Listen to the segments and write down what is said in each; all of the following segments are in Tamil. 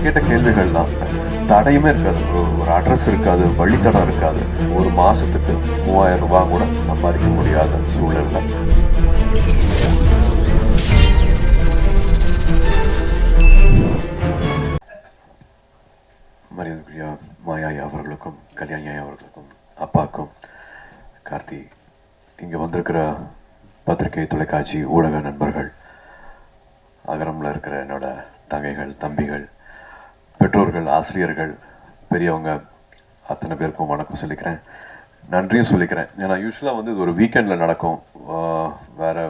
கேட்ட கேள்விகள் தான். தடையுமே இருக்காது, ஒரு அட்ரஸ் இருக்காது, வழித்தடம் இருக்காது. ஒரு மாசத்துக்கு 3000 ரூபாய் கூட சம்பாதிக்க முடியாத சூழல்ல மரியாதைக்குரிய மாயாயா அவர்களுக்கும் கல்யாணி அவர்களுக்கும் அப்பாக்கும் கார்த்தி, இங்கே வந்திருக்கிற பத்திரிகை தொலைக்காட்சி ஊடக நண்பர்கள், அகரமில் இருக்கிற என்னோட தங்கைகள் தம்பிகள், பெற்றோர்கள், ஆசிரியர்கள், பெரியவங்க அத்தனை பேருக்கும் வணக்கம் சொல்லிக்கிறேன், நன்றியும் சொல்லிக்கிறேன். ஏன்னா யூஸ்வலாக வந்து இது ஒரு வீக்கெண்டில் நடக்கும், வேற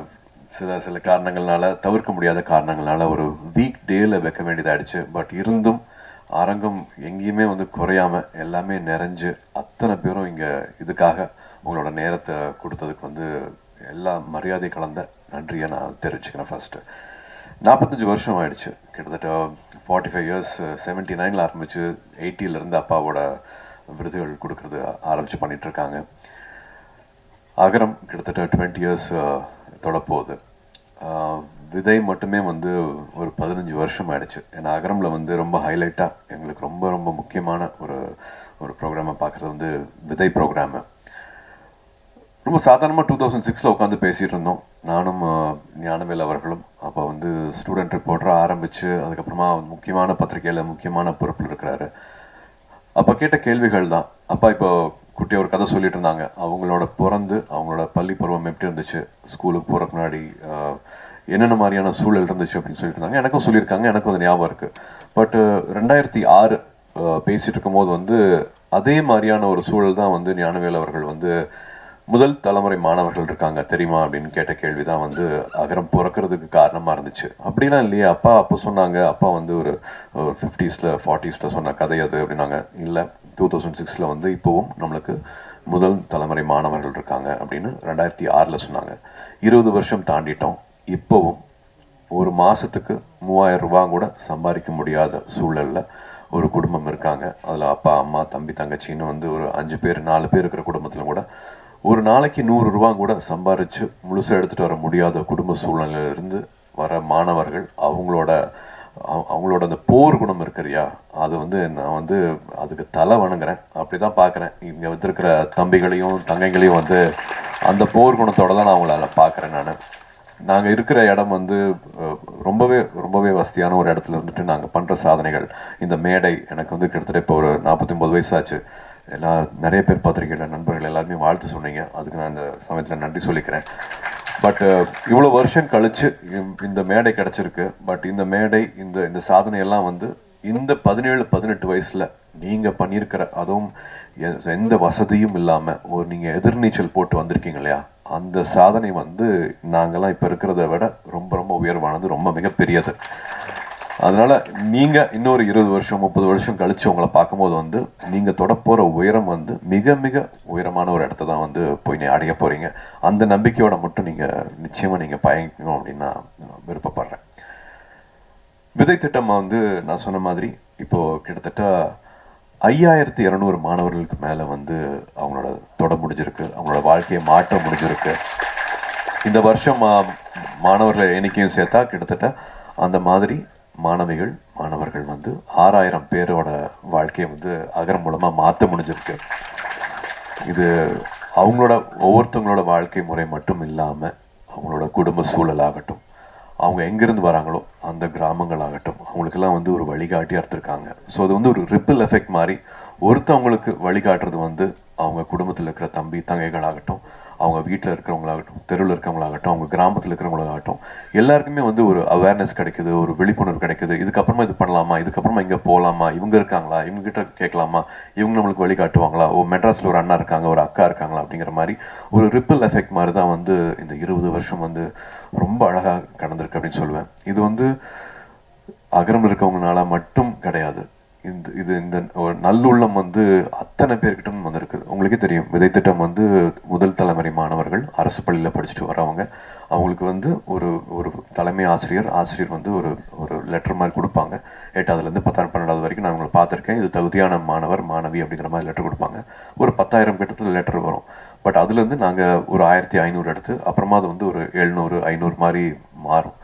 சில காரணங்கள்னால, தவிர்க்க முடியாத காரணங்கள்னால ஒரு வீக் டேயில் வைக்க வேண்டியதாகிடுச்சு. பட் இருந்தும் அரங்கம் எங்கேயுமே வந்து குறையாம எல்லாமே நிறைஞ்சு அத்தனை பேரும் இங்கே இதுக்காக உங்களோட நேரத்தை கொடுத்ததுக்கு வந்து எல்லா மரியாதை கலந்த நன்றியை நான் தெரிவிச்சுக்கிறேன். ஃபர்ஸ்ட் 45 வருஷம் ஆயிடுச்சு, கிட்டத்தட்ட 45 இயர்ஸ். 79 ஆரம்பிச்சு 80 அப்பாவோட விருதுகள் கொடுக்கறது ஆரம்பிச்சு பண்ணிட்டு இருக்காங்க. அகரம் கிட்டத்தட்ட 20 இயர்ஸ் தொடப்போகுது. விதை மட்டுமே வந்து ஒரு 15 வருஷம் ஆயிடுச்சு. ஏன்னா அகரமில் வந்து ரொம்ப ஹைலைட்டாக எங்களுக்கு ரொம்ப ரொம்ப முக்கியமான ஒரு ப்ரோக்ராமை பார்க்குறது வந்து விதை ப்ரோக்ராமு. ரொம்ப சாதாரணமாக 2006 உட்காந்து பேசிகிட்டு இருந்தோம், நானும் ஞானவேல் அவர்களும். அப்போ வந்து ஸ்டூடெண்ட் ரிப்போர்ட்டராக ஆரம்பித்து அதுக்கப்புறமா முக்கியமான பத்திரிகையில் முக்கியமான பொறுப்பில் இருக்கிறாரு. அப்போ கேட்ட கேள்விகள் தான். அப்பா இப்போ குட்டியை ஒரு கதை சொல்லிட்டு இருந்தாங்க, அவங்களோட அவங்களோட பள்ளி பருவம் எப்படி இருந்துச்சு, ஸ்கூலுக்கு போகிறக்கு முன்னாடி என்னென்ன மாதிரியான சூழல் இருந்துச்சு அப்படின்னு சொல்லிட்டு இருந்தாங்க. எனக்கும் சொல்லியிருக்காங்க, எனக்கும் அது ஞாபகம் இருக்குது. பட் 2006 பேசிகிட்டு இருக்கும்போது வந்து அதே மாதிரியான ஒரு சூழல் தான் வந்து ஞானவேல் அவர்கள் வந்து முதல் தலைமுறை மாணவர்கள் இருக்காங்க தெரியுமா அப்படின்னு கேட்ட கேள்வி தான் வந்து அகரம் பிறக்கிறதுக்கு காரணமாக இருந்துச்சு. அப்படிலாம் இல்லையா அப்பா அப்போ சொன்னாங்க, அப்பா வந்து ஒரு 50s 40s சொன்ன கதை அது அப்படின்னாங்க. இல்லை, 2006 வந்து இப்போவும் நம்மளுக்கு முதல் தலைமுறை மாணவர்கள் இருக்காங்க அப்படின்னு 2006 சொன்னாங்க. 20 வருஷம் தாண்டிட்டோம். இப்போவும் ஒரு மாதத்துக்கு 3000 ரூபாய் கூட சம்பாதிக்க முடியாத சூழலில் ஒரு குடும்பம் இருக்காங்க. அதில் அப்பா அம்மா தம்பி தங்கச்சின்னு வந்து ஒரு 5 பேர் 4 பேர் இருக்கிற குடும்பத்தில் கூட ஒரு நாளைக்கு 100 ரூபாய் கூட சம்பாரித்து முழுசாக எடுத்துகிட்டு வர முடியாத குடும்ப சூழ்நிலையிலிருந்து வர மாணவர்கள், அவங்களோட அந்த போர் குணம் இருக்கிறியா, அது வந்து நான் வந்து அதுக்கு தலை வணங்குறேன். அப்படி தான் பார்க்குறேன். இங்கே வந்திருக்கிற தம்பிகளையும் தங்கைகளையும் வந்து அந்த போர் குணத்தோடு தான் நான் அவங்கள பார்க்குறேன். நாங்கள் இருக்கிற இடம் வந்து ரொம்பவே வசதியான ஒரு இடத்துல இருந்துட்டு நாங்கள் பண்ணுற சாதனைகள், இந்த மேடை எனக்கு வந்து கிட்டத்தட்ட இப்போ ஒரு 49 வயசாச்சு. நிறைய பேர் பத்திரிகையில் நண்பர்கள் எல்லாருமே வாழ்த்து சொன்னீங்க, அதுக்கு நான் இந்த சமயத்தில் நன்றி சொல்லிக்கிறேன். பட் இவ்வளோ வருஷம் கழிச்சு இந்த மேடை கிடச்சிருக்கு. பட் இந்த மேடை இந்த சாதனையெல்லாம் வந்து இந்த 17-18 வயசில் நீங்கள் பண்ணியிருக்கிற, அதுவும் எந்த வசதியும் இல்லாமல் நீங்கள் எதிர்நீச்சல் போட்டு வந்திருக்கீங்க இல்லையா, அந்த சாதனை வந்து நாங்கள்லாம் இப்போ இருக்கிறத விட ரொம்ப ரொம்ப உயர்வானது, ரொம்ப மிகப்பெரியது. அதனால நீங்கள் இன்னொரு 20 வருஷம் 30 வருஷம் கழிச்சு உங்களை பார்க்கும்போது வந்து நீங்கள் தொடப்போகிற உயரம் வந்து மிக மிக உயரமான ஒரு இடத்த தான் வந்து போய் அடைய போகிறீங்க. அந்த நம்பிக்கையோட மட்டும் நீங்கள் நிச்சயமாக நீங்கள் பயணிக்கணும் அப்படின்னு நான் விருப்பப்படுறேன். விதை திட்டம் வந்து நான் சொன்ன மாதிரி இப்போது கிட்டத்தட்ட 5200 மாணவர்களுக்கு மேலே வந்து அவங்களோட தொட முடிஞ்சிருக்கு, அவங்களோட வாழ்க்கையை மாற்ற முடிஞ்சிருக்கு. இந்த வருஷம் மாணவர்களை எண்ணிக்கையும் சேர்த்தா கிட்டத்தட்ட அந்த மாதிரி மாணவர்கள் வந்து 6000 பேரோட வாழ்க்கையை வந்து அகரம் மூலமாக மாற்ற முடிஞ்சிருக்கு. இது அவங்களோட ஒவ்வொருத்தவங்களோட வாழ்க்கை முறை மட்டும் இல்லாமல் அவங்களோட குடும்ப சூழலாகட்டும், அவங்க எங்கேருந்து வராங்களோ அந்த கிராமங்களாகட்டும், அவங்களுக்கெல்லாம் வந்து ஒரு வழிகாட்டியாக இருந்திருக்காங்க. ஸோ அது வந்து ஒரு ரிப்பிள் எஃபெக்ட் மாதிரி ஒருத்தவங்களுக்கு வழிகாட்டுறது வந்து அவங்க குடும்பத்தில் இருக்கிற தம்பி தங்கைகளாகட்டும், அவங்க வீட்டில் இருக்கிறவங்களாகட்டும், தெருவில் இருக்கிறவங்களாகட்டும், அவங்க கிராமத்தில் இருக்கிறவங்களாகட்டும், எல்லாருக்குமே வந்து ஒரு அவேர்னஸ் கிடைக்குது, ஒரு விழிப்புணர்வு கிடைக்குது. இதுக்கப்புறமா இது பண்ணலாமா, இதுக்கப்புறமா இங்கே போகலாமா, இவங்க இருக்காங்களா, இவங்ககிட்ட கேட்கலாமா, இவங்க நம்மளுக்கு வழிகாட்டுவாங்களா, மெட்ராஸில் ஒரு அண்ணா இருக்காங்க, ஒரு அக்கா இருக்காங்களா அப்படிங்கிற மாதிரி ஒரு ரிப்பிள் எஃபெக்ட் மாதிரி தான் வந்து இந்த 20 வருஷம் வந்து ரொம்ப அழகாக கடந்திருக்கு அப்படின்னு சொல்லுவேன். இது வந்து அகரம் இருக்கவங்கனால மட்டும் கிடையாது, இந்த நல்லுள்ளம் வந்து அத்தனை பேர்கிட்ட வந்திருக்கு. உங்களுக்கே தெரியும், விதை திட்டம் வந்து முதல் தலைமுறை மாணவர்கள் அரசு பள்ளியில் படிச்சுட்டு வரவங்க, அவங்களுக்கு வந்து ஒரு தலைமை ஆசிரியர் வந்து ஒரு லெட்டர் மாதிரி கொடுப்பாங்க. 8ஆவதுலேருந்து 10ஆவது 12ஆவது வரைக்கும் நான் உங்களை பார்த்துருக்கேன், இது தகுதியான மாணவர் மாணவி அப்படிங்கிற மாதிரி லெட்டர் கொடுப்பாங்க. ஒரு 10,000 கிட்டத்தில் லெட்டர் வரும். பட் அதுலேருந்து நாங்கள் ஒரு 1500 எடுத்து அப்புறமா அது வந்து ஒரு 700 500 மாதிரி மாறும்.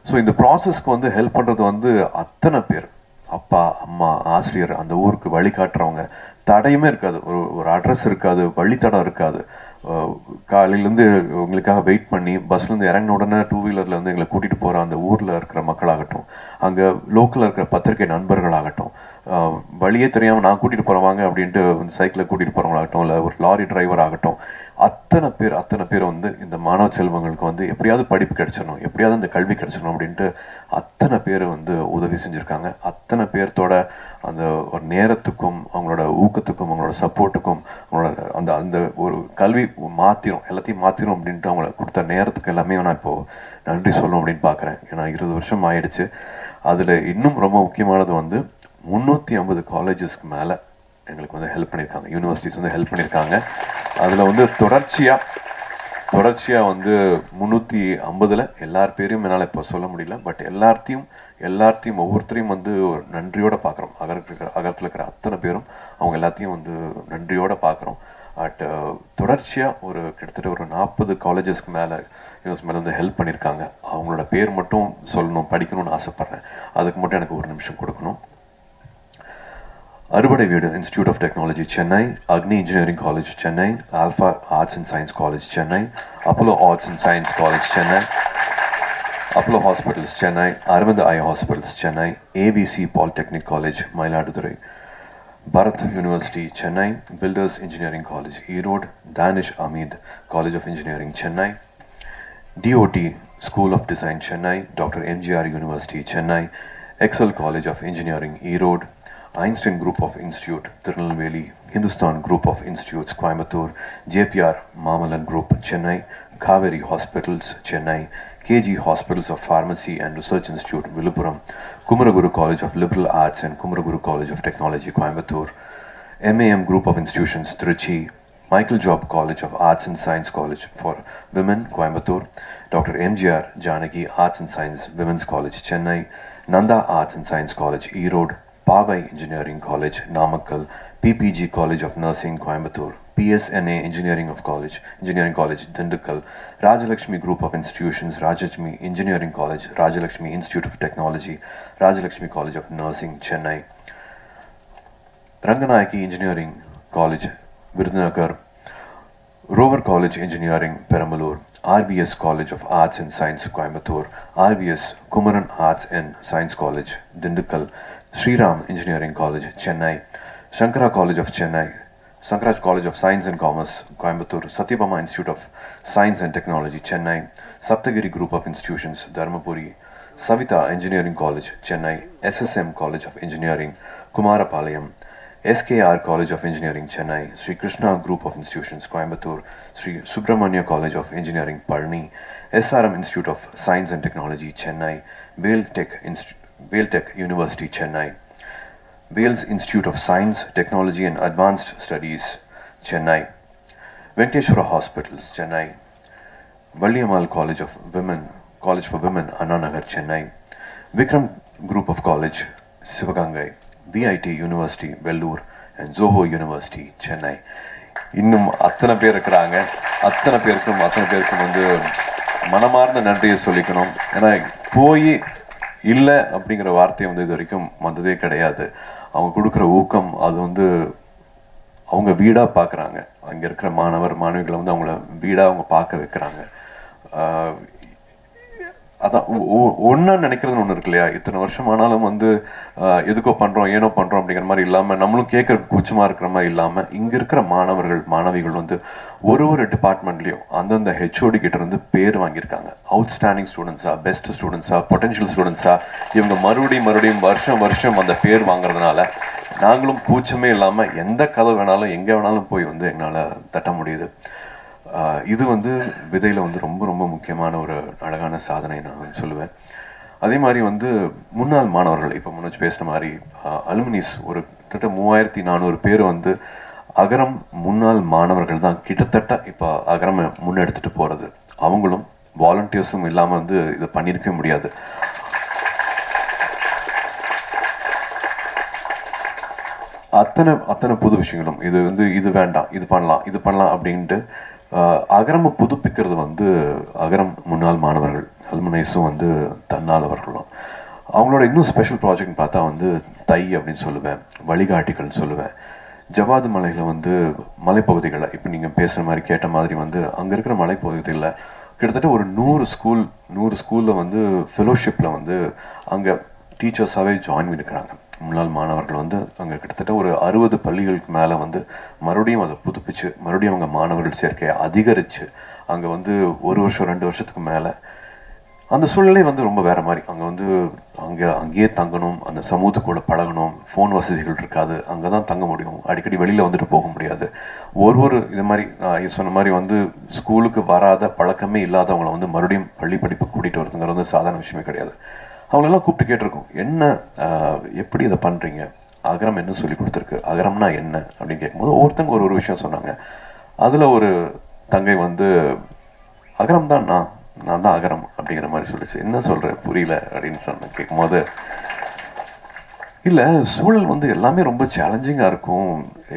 ஸோ இந்த ப்ராசஸ்க்கு வந்து ஹெல்ப் பண்ணுறது வந்து அத்தனை பேர் அப்பா அம்மா ஆசிரியர் அந்த ஊருக்கு வழிகாட்டுறவங்க தடையுமே இருக்காது. ஒரு அட்ரஸ் இருக்காது, வழித்தடம் இருக்காது. காலையிலேருந்து உங்களுக்காக வெயிட் பண்ணி பஸ்லேருந்து இறங்கின உடனே டூ வீலரில் வந்து எங்களை கூட்டிகிட்டு போகிற அந்த ஊரில் இருக்கிற மக்களாகட்டும், அங்கே லோக்கலில் இருக்கிற பத்திரிகை நண்பர்களாகட்டும், வழியே தெரியாமல் நான் கூட்டிகிட்டு போகிறவாங்க அப்படின்ட்டு வந்து சைக்கிளில் கூட்டிகிட்டு போகிறவங்களாகட்டும், இல்லை ஒரு லாரி டிரைவர் ஆகட்டும், அத்தனை பேர் வந்து இந்த மாணவ செல்வங்களுக்கு வந்து எப்படியாவது படிப்பு கிடைச்சிடணும், எப்படியாவது இந்த கல்வி கிடைச்சிடணும் அப்படின்ட்டு அத்தனை பேர் வந்து உதவி செஞ்சுருக்காங்க. அத்தனை பேர்த்தோட அந்த ஒரு நேரத்துக்கும் அவங்களோட ஊக்கத்துக்கும் அவங்களோட சப்போர்ட்டுக்கும் அவங்களோட அந்த அந்த ஒரு கல்வி மாற்றிடும், எல்லாத்தையும் மாற்றிடும் அப்படின்ட்டு அவங்கள கொடுத்த நேரத்துக்கு எல்லாமே நான் இப்போது நன்றி சொல்லணும் அப்படின்னு பார்க்குறேன். ஏன்னா 20 வருஷம் ஆயிடுச்சு. அதில் இன்னும் ரொம்ப முக்கியமானது வந்து 350 காலேஜஸ்க்கு மேலே எங்களுக்கு வந்து ஹெல்ப் பண்ணியிருக்காங்க, யூனிவர்சிட்டிஸ் வந்து ஹெல்ப் பண்ணியிருக்காங்க. அதில் வந்து தொடர்ச்சியாக வந்து 350 எல்லார் பேரையும் என்னால் இப்போ சொல்ல முடியல. பட் எல்லாத்தையும் ஒவ்வொருத்தரையும் வந்து நன்றியோடு பார்க்குறோம். அகரத்தில் இருக்கிற அத்தனை பேரும் அவங்க எல்லாத்தையும் வந்து நன்றியோடு பார்க்குறோம். பட் தொடர்ச்சியாக கிட்டத்தட்ட ஒரு 40 காலேஜஸ்க்கு மேலே யூனிவர்சிட்டி மேலே வந்து ஹெல்ப் பண்ணியிருக்காங்க. அவங்களோட பேர் மட்டும் சொல்லணும், படிக்கணும்னு ஆசைப்பட்றேன். அதுக்கு மட்டும் எனக்கு ஒரு நிமிஷம் கொடுக்கணும். அறுபடை வீடு institute of technology Chennai, Agni engineering college Chennai, Alpha arts and science college Chennai, Apollo arts and science college Chennai, Apollo hospitals Chennai, Aravind eye hospitals Chennai, AVC polytechnic college Mayiladuthurai, Bharath university Chennai, Builders engineering college Erode, Dhanish Ahmed college of engineering Chennai, DOT school of design Chennai, doctor MGR university Chennai, Excel college of engineering Erode, Einstein Group of Institute, Tirunelveli, Hindustan Group of Institutes, Coimbatore, JPR Mamalan Group, Chennai, Kaveri Hospitals, Chennai, KG Hospitals of Pharmacy and Research Institute, Villupuram, Kumaraguru College of Liberal Arts and Kumaraguru College of Technology, Coimbatore, MAM Group of Institutions, Trichy, Michael Job College of Arts and Science College for Women, Coimbatore, Dr. MGR Janaki Arts and Science Women's College, Chennai, Nanda Arts and Science College, Erode, Pavai Engineering College, Namakkal, PPG College of Nursing, Coimbatore, PSNA Engineering College, Dindigul, Rajalakshmi Group of Institutions, Rajalakshmi Engineering College, Rajalakshmi Institute of Technology, Rajalakshmi College of Nursing, Chennai, Ranganayaki Engineering College, Virudhunagar, Rover College Engineering, Perambalur, RBS College of Arts and Science, Coimbatore, RBS Kumaran Arts and Science College, Dindigul, Sriram Engineering College, Chennai, Shankara College of Chennai, Sankaraj College of Science and Commerce, Coimbatore, Satyabama Institute of Science and Technology, Chennai, Saptagiri Group of Institutions, Dharmapuri, Savita Engineering College, Chennai, SSM College of Engineering, Kumarapalayam, SKR College of Engineering, Chennai, Sri Krishna Group of Institutions, Coimbatore, Sri Subramanya College of Engineering, Palni, SRM Institute of Science and Technology, Chennai, Bailtech University, Chennai, Wales Institute of Science, Technology and Advanced Studies, Chennai, Venkateshwara Hospitals, Chennai, Valliammal College for Women, Anna Nagar, Chennai, Vikram Group of College, Sivagangai, VIT University, Vellore, and Zoho University, Chennai. இன்னும் அத்தனை பேர் இருக்கிறாங்க. அத்தனை பேருக்கும் வந்து மனமார்ந்த நன்றியை சொல்லிக்கணும். ஏன்னா போய் இல்லை அப்படிங்கிற வார்த்தையை வந்து இது வரைக்கும் வந்ததே கிடையாது. அவங்க கொடுக்குற ஊக்கம் அது வந்து அவங்க வீடாக பார்க்குறாங்க. அங்கே இருக்கிற மாணவிகளை வந்து அவங்கள வீடாக அவங்க பார்க்க வைக்கிறாங்க. அதான் ஒன்றா நினைக்கிறதுன்னு ஒன்று இருக்கு இல்லையா? இத்தனை வருஷம் ஆனாலும் வந்து எதுக்கோ பண்ணுறோம் ஏனோ பண்ணுறோம் அப்படிங்கிற மாதிரி இல்லாமல், நம்மளும் கேட்குறதுக்கு கூச்சமாக இருக்கிற மாதிரி இல்லாமல், இங்கே இருக்கிற மாணவிகள் வந்து ஒரு டிபார்ட்மெண்ட்லேயும் அந்தந்த ஹெச்ஓடி கிட்ட இருந்து பேர் வாங்கியிருக்காங்க. அவுட்ஸ்டாண்டிங் ஸ்டூடெண்ட்ஸா, பெஸ்ட் ஸ்டூடெண்ட்ஸா, பொட்டன்ஷியல் ஸ்டூடெண்ட்ஸா, இவங்க மறுபடியும் வருஷம் அந்த பேர் வாங்குறதுனால நாங்களும் கூச்சமே இல்லாமல் எந்த கதை வேணாலும் எங்கே வேணாலும் போய் வந்து எங்களால் தட்ட முடியுது. இது வந்து விதையில் வந்து ரொம்ப ரொம்ப முக்கியமான ஒரு அழகான சாதனை நான் சொல்லுவேன். அதே மாதிரி வந்து முன்னாள் மாணவர்கள், இப்போ முன்னாடி பேசுன மாதிரி அலுமினிஸ் ஒரு கிட்டத்தட்ட 3400 பேர் வந்து அகரம் முன்னாள் மாணவர்கள் தான் கிட்டத்தட்ட இப்போ அகரம் முன்னெடுத்துட்டு போகிறது. அவங்களும் வாலண்டியர்ஸும் இல்லாமல் வந்து இதை பண்ணியிருக்கவே முடியாது. அத்தனை புது விஷயங்களும் இது வந்து இது வேண்டாம் இது பண்ணலாம் அப்படின்ட்டு அகரமை புதுப்பிக்கிறது வந்து அகரம் முன்னாள் மாணவர்கள், அலுமினைஸும் வந்து தன்னாதவர்களும். அவங்களோட இன்னும் ஸ்பெஷல் ப்ராஜெக்ட்னு பார்த்தா வந்து தை அப்படின்னு சொல்லுவேன், வழிகாட்டிகள்னு சொல்லுவேன். ஜவாது மலையில் வந்து மலைப்பகுதிகளில் இப்போ நீங்கள் பேசுகிற மாதிரி கேட்ட மாதிரி வந்து அங்கே இருக்கிற மலைப்பகுதிகளில் கிட்டத்தட்ட ஒரு 100 ஸ்கூலில் வந்து ஃபெலோஷிப்பில் வந்து அங்கே டீச்சர்ஸாகவே ஜாயின் பண்ணிக்கிறாங்க. முன்னாள் மாணவர்கள் வந்து அங்கே கிட்டத்தட்ட ஒரு 60 பள்ளிகளுக்கு மேலே வந்து மறுபடியும் அதை புதுப்பிச்சு மறுபடியும் அவங்க மாணவர்கள் சேர்க்கையை அதிகரித்து அங்கே வந்து 1 வருஷம் 2 வருஷத்துக்கு மேலே அந்த சூழ்நிலை வந்து ரொம்ப வேற மாதிரி. அங்கே வந்து அங்கேயே தங்கணும், அந்த சமூகத்துக்கூட பழகணும், ஃபோன் வசதிகள் இருக்காது, அங்கே தான் தங்க முடியும், அடிக்கடி வெளியில் வந்துட்டு போக முடியாது. ஒரு இது மாதிரி சொன்ன மாதிரி வந்து ஸ்கூலுக்கு வராத பழக்கமே இல்லாதவங்களை வந்து மறுபடியும் பள்ளி படிப்பு கூட்டிகிட்டு வரதுங்கிறது வந்து சாதாரண விஷயமே கிடையாது. அவங்களெல்லாம் கூப்பிட்டு கேட்டிருக்கோம், என்ன எப்படி இதை பண்ணுறீங்க, அகரம் என்ன சொல்லி கொடுத்துருக்கு, அகரம்னா என்ன அப்படின்னு கேட்கும்போது ஒவ்வொருத்தங்க ஒரு விஷயம் சொன்னாங்க. அதில் ஒரு தங்கை வந்து அகரம் தான் நான் தான் அகரம் அப்படிங்கிற மாதிரி சொல்லிச்சு. என்ன சொல்கிறேன் புரியல அப்படின்னு சொன்ன கேட்கும்போது, இல்லை சூழல் வந்து எல்லாமே ரொம்ப சேலஞ்சிங்காக இருக்கும்,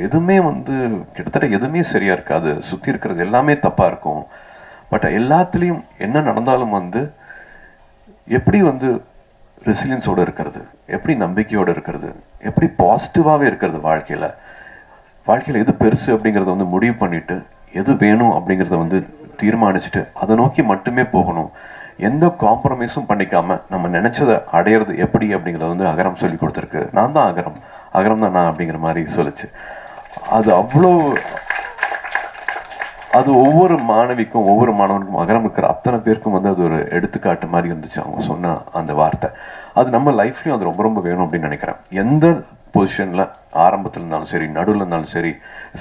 எதுவுமே வந்து கிட்டத்தட்ட எதுவுமே சரியாக இருக்காது, சுற்றி இருக்கிறது எல்லாமே தப்பாக இருக்கும், பட் எல்லாத்துலேயும் என்ன நடந்தாலும் வந்து எப்படி வந்து ரெசிலியன்ஸோடு இருக்கிறது, எப்படி நம்பிக்கையோடு இருக்கிறது, எப்படி பாசிட்டிவாகவே இருக்கிறது, வாழ்க்கையில் எது பெருசு அப்படிங்கிறத வந்து முடிவு பண்ணிட்டு எது வேணும் அப்படிங்கிறத வந்து தீர்மானிச்சுட்டு அதை நோக்கி மட்டுமே போகணும், எந்த காம்ப்ரமைஸும் பண்ணிக்காம நம்ம நினைச்சதை அடையிறது எப்படி அப்படிங்கிறத வந்து அகரம் சொல்லி கொடுத்துருக்கு. நான் தான் அகரம் தான் நான் அப்படிங்கிற மாதிரி சொல்லிச்சு. அது அவ்வளோ, அது ஒவ்வொரு மாணவிக்கும் ஒவ்வொரு மாணவனுக்கும் அகரம் இருக்கிற அத்தனை பேருக்கும் வந்து அது ஒரு எடுத்துக்காட்டு மாதிரி இருந்துச்சு அவங்க சொன்ன அந்த வார்த்தை. அது நம்ம லைஃப்லையும் அது ரொம்ப ரொம்ப வேணும் அப்படின்னு நினைக்கிறேன். எந்த பொசிஷனில் ஆரம்பத்தில் இருந்தாலும் சரி, நடுவில் இருந்தாலும் சரி,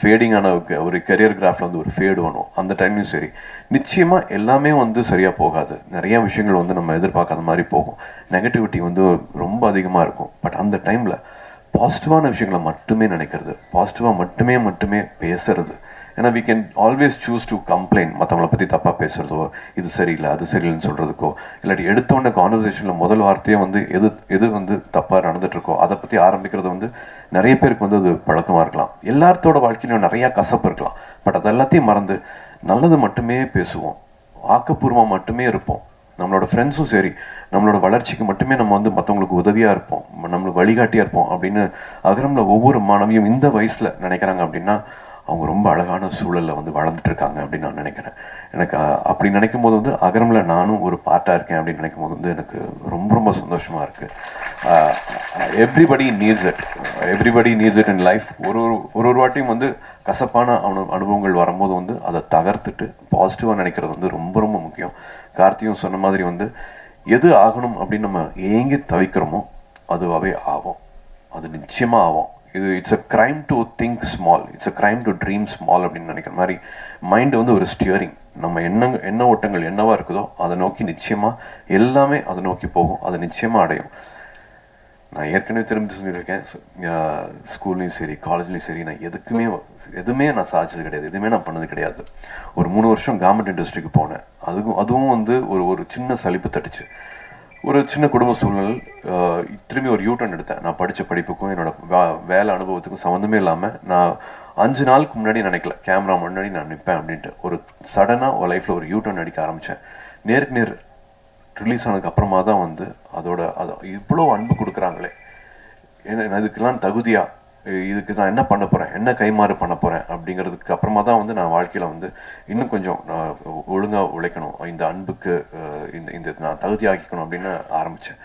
ஃபேடிங்கான ஒரு கரியர் கிராஃபில் வந்து ஒரு ஃபேடு வேணும், அந்த டைம்லையும் சரி, நிச்சயமாக எல்லாமே வந்து சரியாக போகாது, நிறைய விஷயங்கள் வந்து நம்ம எதிர்பார்க்காத மாதிரி போகும், நெகட்டிவிட்டி வந்து ரொம்ப அதிகமாக இருக்கும். பட் அந்த டைமில் பாசிட்டிவான விஷயங்களை மட்டுமே நினைக்கிறது, பாசிட்டிவாக மட்டுமே பேசுறது. ஏன்னா we can always choose to complaint, மற்றவங்களை பற்றி தப்பாக பேசுகிறதோ, இது சரியில்லை அது சரியில்லைன்னு சொல்கிறதுக்கோ, இல்லாட்டி எடுத்தோடனே கான்வர்சேஷனில் முதல் வார்த்தையே வந்து எது வந்து தப்பாக நடந்துகிட்ருக்கோ அதை பற்றி ஆரம்பிக்கிறது வந்து நிறைய பேருக்கு வந்து அது பழக்கமாக இருக்கலாம். எல்லாத்தோட வாழ்க்கையிலும் நிறையா கசப்பு இருக்கலாம், பட் அது எல்லாத்தையும் மறந்து நல்லது மட்டுமே பேசுவோம், ஆக்கப்பூர்வமாக மட்டுமே இருப்போம். நம்மளோட ஃப்ரெண்ட்ஸும் சரி, நம்மளோட வளர்ச்சிக்கு மட்டுமே நம்ம வந்து மற்றவங்களுக்கு உதவியாக இருப்போம், நம்மளுக்கு வழிகாட்டியாக இருப்போம் அப்படின்னு அகரமில் ஒவ்வொரு மாணவியும் இந்த வயசில் நினைக்கிறாங்க அப்படின்னா அவங்க ரொம்ப அழகான சூழலில் வந்து வளர்ந்துட்டு இருக்காங்க அப்படின்னு நான் நினைக்கிறேன். எனக்கு அப்படி நினைக்கும் போது வந்து அகரமில் நானும் ஒரு பார்ட்டாக இருக்கேன் அப்படின்னு நினைக்கும் போது வந்து எனக்கு ரொம்ப ரொம்ப சந்தோஷமாக இருக்குது. Everybody needs it in life. ஒரு வாட்டியும் வந்து கசப்பான அனுபவங்கள் வரும்போது வந்து அதை தகர்த்துட்டு பாசிட்டிவாக நினைக்கிறது வந்து ரொம்ப ரொம்ப முக்கியம். கார்த்தியும் சொன்ன மாதிரி வந்து எது ஆகணும் அப்படின்னு நம்ம ஏங்கி தவிக்கிறோமோ அதுவாகவே ஆகும், அது நிச்சயமாக ஆகும். It's a crime to think small, it's a crime to dream small அப்படின்னு நினைக்கிற மாதிரி மைண்டு வந்து ஒரு ஸ்டியரிங். நம்ம எண்ண ஓட்டங்கள் என்னவா இருக்குதோ அதை நோக்கி நிச்சயமாக எல்லாமே அதை நோக்கி போகும், அதை நிச்சயமாக அடையும். நான் ஏற்கனவே திரும்பி சொல்லியிருக்கேன், ஸ்கூல்லையும் சரி காலேஜ்லேயும் சரி நான் எதுவுமே நான் சாதிச்சது கிடையாது, எதுவுமே நான் பண்ணது கிடையாது. ஒரு 3 வருஷம் கவர்மெண்ட் இண்டஸ்ட்ரிக்கு போனேன், அதுவும் வந்து ஒரு சின்ன சலிப்பு தட்டுச்சு. ஒரு சின்ன குடும்ப சூழ்நிலை, திரும்பி ஒரு யூட்டர்ன் எடுத்தேன். நான் படித்த படிப்புக்கும் என்னோட வேலை அனுபவத்துக்கும் சம்மந்தமே இல்லாமல் நான் 5 நாளுக்கு முன்னாடி நினைக்கல கேமரா முன்னாடி நான் நிற்பேன் அப்படின்ட்டு. ஒரு சடனாக ஒரு லைஃப்பில் ஒரு யூட்டர்ன் அடிக்க ஆரம்பித்தேன். நேருக்கு நேர் ரிலீஸ் ஆனதுக்கு அப்புறமா தான் வந்து அது இவ்வளோ அன்பு கொடுக்குறாங்களே, ஏன்னா இதுக்கெல்லாம் தகுதியா, இதுக்கு நான் என்ன பண்ண போகிறேன், என்ன கைமாறு பண்ண போகிறேன் அப்படிங்கிறதுக்கு அப்புறமா தான் வந்து நான் வாழ்க்கையில் வந்து இன்னும் கொஞ்சம் நான் ஒழுங்காக உழைக்கணும், இந்த அன்புக்கு இந்த நான் தகுதி ஆக்கிக்கணும் அப்படின்னு ஆரம்பித்தேன்.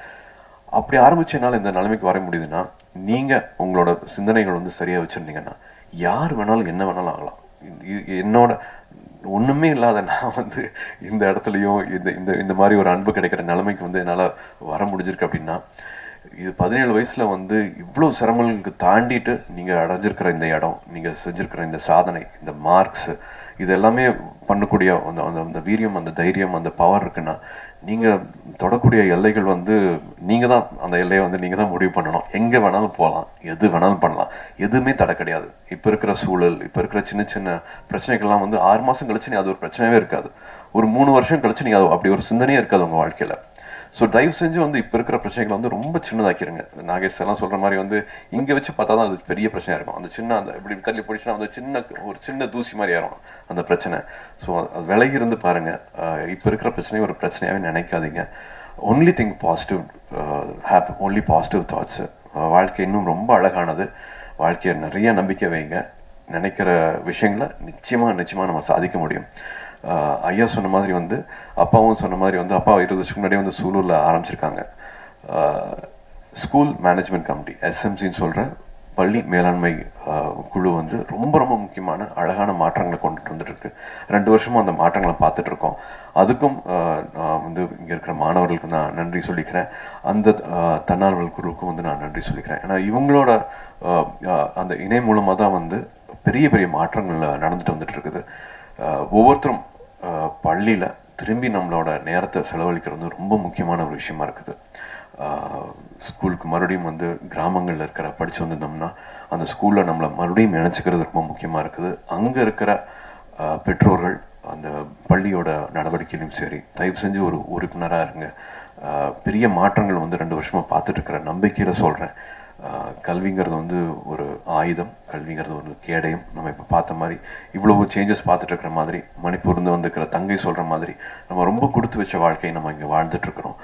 அப்படி ஆரம்பிச்சனால இந்த நிலைமைக்கு வர முடியுதுன்னா, நீங்கள் உங்களோட சிந்தனைகள் வந்து சரியாக வச்சுருந்தீங்கன்னா யார் வேணாலும் என்ன வேணாலும் ஆகலாம். என்னோட ஒன்றுமே இல்லாத நான் வந்து இந்த இடத்துலையும் இந்த மாதிரி ஒரு அன்பு கிடைக்கிற நிலைமைக்கு வந்து என்னால் வர முடிஞ்சிருக்கு அப்படின்னா, இது 17 வயசில் வந்து இவ்வளோ சிரமங்களுக்கு தாண்டிட்டு நீங்கள் அடைஞ்சிருக்கிற இந்த இடம், நீங்கள் செஞ்சுருக்கிற இந்த சாதனை, இந்த மார்க்ஸு, இது எல்லாமே பண்ணக்கூடிய அந்த வீரியம், அந்த தைரியம், அந்த பவர் இருக்குன்னா நீங்கள் தொடக்கூடிய எல்லைகள் வந்து நீங்கள் தான் அந்த எல்லையை வந்து நீங்கள் தான் முடிவு பண்ணணும். எங்கே வேணாலும் போகலாம், எது வேணாலும் பண்ணலாம், எதுவுமே தடை கிடையாது. இப்போ இருக்கிற சூழல், இப்போ இருக்கிற சின்ன சின்ன பிரச்சனைகள்லாம் வந்து 6 மாதம் கழிச்சு நீ அது ஒரு பிரச்சனையே இருக்காது, ஒரு 3 வருஷம் கழிச்சு நீங்கள் அப்படி ஒரு சிந்தனையே இருக்காது உங்கள் வாழ்க்கையில். ஸோ தயவு செஞ்சு வந்து இப்போ இருக்கிற பிரச்சனைகளை வந்து ரொம்ப சின்னதாக்கிடுங்க. நாகேஷ் எல்லாம் சொல்கிற மாதிரி வந்து இங்கே வச்சு பார்த்தா தான் அது பெரிய பிரச்சனையாக இருக்கும். அந்த இப்படி தள்ளி போயிடுச்சுன்னா வந்து ஒரு சின்ன தூசி மாதிரி ஏறும் அந்த பிரச்சனை. ஸோ அது விலகி இருந்து பாருங்கள். இப்போ இருக்கிற பிரச்சனையை ஒரு பிரச்சனையாகவே நினைக்காதீங்க. Only think positive, have only positive thoughts. வாழ்க்கை இன்னும் ரொம்ப அழகானது. வாழ்க்கையை நிறைய நம்பிக்கை வைங்க. நினைக்கிற விஷயங்களை நிச்சயமாக நம்ம சாதிக்க முடியும். ஐயா சொன்ன மாதிரி வந்து அப்பாவும் சொன்ன மாதிரி வந்து அப்பா 20 வருஷத்துக்கு முன்னாடியே வந்து சூலூரில் ஆரம்பிச்சிருக்காங்க. ஸ்கூல் மேனேஜ்மெண்ட் கமிட்டி, எஸ்எம்சின்னு சொல்கிற பள்ளி மேலாண்மை குழு வந்து ரொம்ப ரொம்ப முக்கியமான அழகான மாற்றங்களை கொண்டுட்டு வந்துட்டுருக்கு. 2 வருஷமும் அந்த மாற்றங்களை பார்த்துட்ருக்கோம். அதுக்கும் நான் வந்து இங்கே இருக்கிற மாணவர்களுக்கு நான் நன்றி சொல்லிக்கிறேன். அந்த தன்னார்வல் குழுவுக்கும் வந்து நான் நன்றி சொல்லிக்கிறேன். ஏன்னா இவங்களோட அந்த இணை மூலமாக தான் வந்து பெரிய பெரிய மாற்றங்கள் நடந்துட்டு வந்துட்டு இருக்குது. ஒவ்வொருத்தரும் பள்ளியில் திரும்பி நம்மளோட நேரத்தை செலவழிக்கிறது வந்து ரொம்ப முக்கியமான ஒரு விஷயமா இருக்குது. ஸ்கூலுக்கு மறுபடியும் வந்து கிராமங்களில் இருக்கிற படித்து வந்திருந்தோம்னா அந்த ஸ்கூலில் நம்மளை மறுபடியும் நினச்சிக்கிறது ரொம்ப முக்கியமாக இருக்குது. அங்கே இருக்கிற பெற்றோர்கள் அந்த பள்ளியோட நடவடிக்கையிலும் சரி, தயவு செஞ்சு ஒரு உறுப்பினராக இருங்க. பெரிய மாற்றங்கள் வந்து 2 வருஷமாக பார்த்துட்ருக்கிற நம்பிக்கையில் சொல்கிறேன். கல்விங்கிறது வந்து ஒரு ஆயுதம், கல்விங்கிறது ஒரு கேடயம். நம்ம இப்போ பார்த்த மாதிரி இவ்வளவு சேஞ்சஸ் பார்த்துட்டு இருக்கிற மாதிரி, மணிப்பூர்ந்து வந்துருக்கிற தங்கை சொல்கிற மாதிரி நம்ம ரொம்ப கொடுத்து வச்ச வாழ்க்கையை நம்ம இங்கே வாழ்ந்துட்டுருக்குறோம்.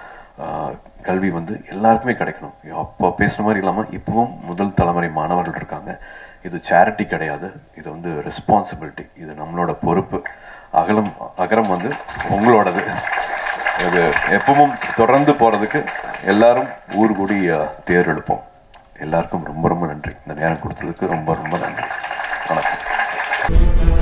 கல்வி வந்து எல்லாருக்குமே கிடைக்கணும். அப்போ பேசுகிற மாதிரி இல்லாமல் இப்போவும் முதல் தலைமுறை மாணவர்கள் இருக்காங்க. இது சேரிட்டி கிடையாது, இது வந்து ரெஸ்பான்சிபிலிட்டி, இது நம்மளோட பொறுப்பு. அகரம் வந்து உங்களோடது. இது எப்பவும் தொடர்ந்து போகிறதுக்கு எல்லாரும் ஊர் கூடி தேர் எழுப்போம். எல்லாருக்கும் ரொம்ப ரொம்ப நன்றி. இந்த நேரம் கொடுத்ததுக்கு ரொம்ப ரொம்ப நன்றி. வணக்கம்.